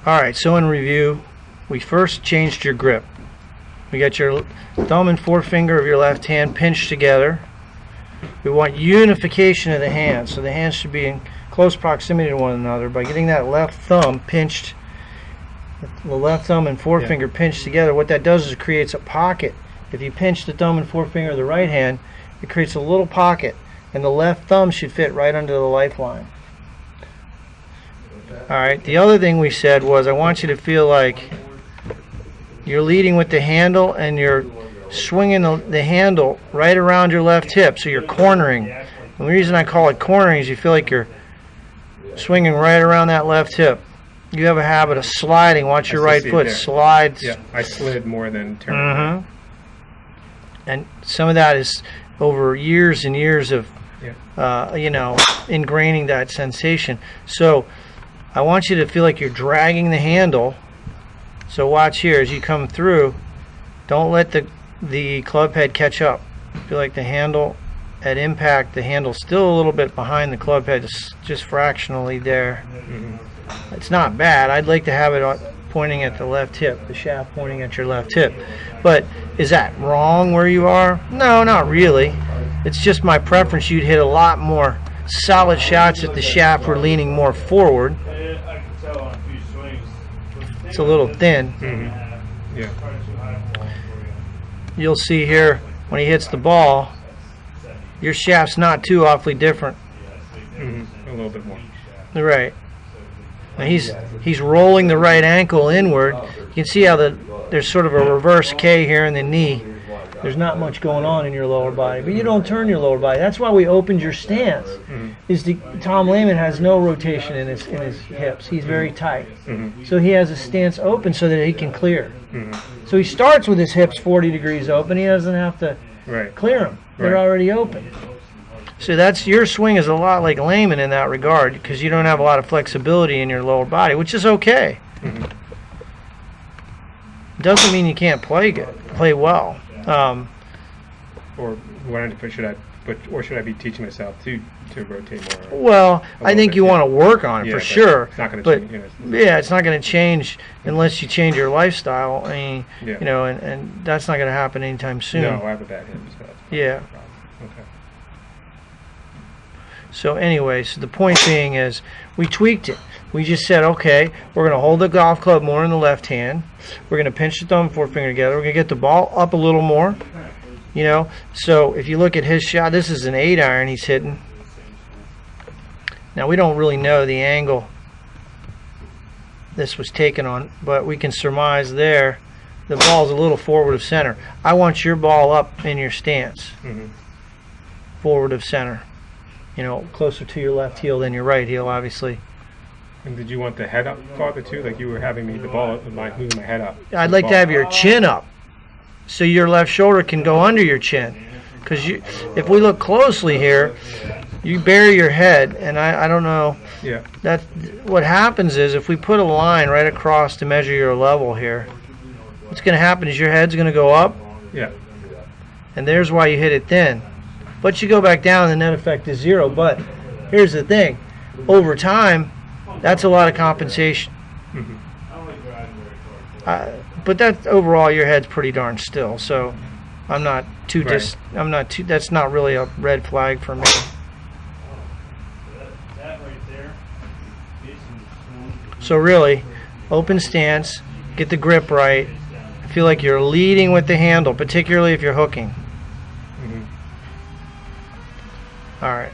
Alright, so in review, we first changed your grip. We got your thumb and forefinger of your left hand pinched together. We want unification of the hands, so the hands should be in close proximity to one another. By getting that left thumb pinched, the left thumb and forefinger pinched together, what that does is it creates a pocket. If you pinch the thumb and forefinger of the right hand, it creates a little pocket, and the left thumb should fit right under the lifeline. Alright, the other thing we said was I want you to feel like you're leading with the handle and you're swinging the handle right around your left hip, so you're cornering. And the reason I call it cornering is you feel like you're swinging right around that left hip. You have a habit of sliding. Watch your right foot slide. Yeah, I slid more than turning. And some of that is over years and years of you know, ingraining that sensation. So I want you to feel like you're dragging the handle. So watch here as you come through. Don't let the club head catch up. Feel like the handle at impact, the handle's still a little bit behind the club head, just fractionally there. It's not bad. I'd like to have it pointing at the left hip, the shaft pointing at your left hip. But is that wrong where you are? No, not really. It's just my preference. You'd hit a lot more solid shots if the shaft were leaning more forward. It's a little thin. Yeah. You'll see here when he hits the ball, your shaft's not too awfully different. A little bit more. Right. Now he's rolling the right ankle inward. You can see how there's sort of a reverse K here in the knee. There's not much going on in your lower body, but you don't turn your lower body. That's why we opened your stance. Tom Lehman has no rotation in his hips. He's very tight. So he has a stance open so that he can clear. So he starts with his hips 40 degrees open. He doesn't have to clear them. They're already open. So your swing is a lot like Lehman in that regard, because you don't have a lot of flexibility in your lower body, which is okay. Doesn't mean you can't play well. Or should I be teaching myself to rotate more? Well, I think you want to work on it for sure. It's not going to change. Yeah, it's not going to change unless you change your lifestyle. I mean, you know, and that's not going to happen anytime soon. No, I have a bad hip. So yeah. Okay. So anyway, so the point being is we tweaked it. We just said, okay, we're going to hold the golf club more in the left hand. We're going to pinch the thumb and forefinger together. We're going to get the ball up a little more. You know, so if you look at his shot, this is an 8-iron he's hitting. Now we don't really know the angle this was taken on, but we can surmise there the ball's a little forward of center. I want your ball up in your stance. Forward of center. You know, closer to your left heel than your right heel, obviously. And did you want the head up farther too? Like you were having me the ball up with moving my head up. I'd like to have your chin up, so your left shoulder can go under your chin. Because if we look closely here, you bury your head, and I don't know. Yeah. That what happens is if we put a line right across to measure your level here, what's going to happen is your head's going to go up. Yeah. And there's why you hit it thin. But you go back down, the net effect is 0. But here's the thing: over time, that's a lot of compensation. But that overall, your head's pretty darn still. So I'm not too that's not really a red flag for me. So really, open stance, get the grip right. Feel like you're leading with the handle, particularly if you're hooking. All right.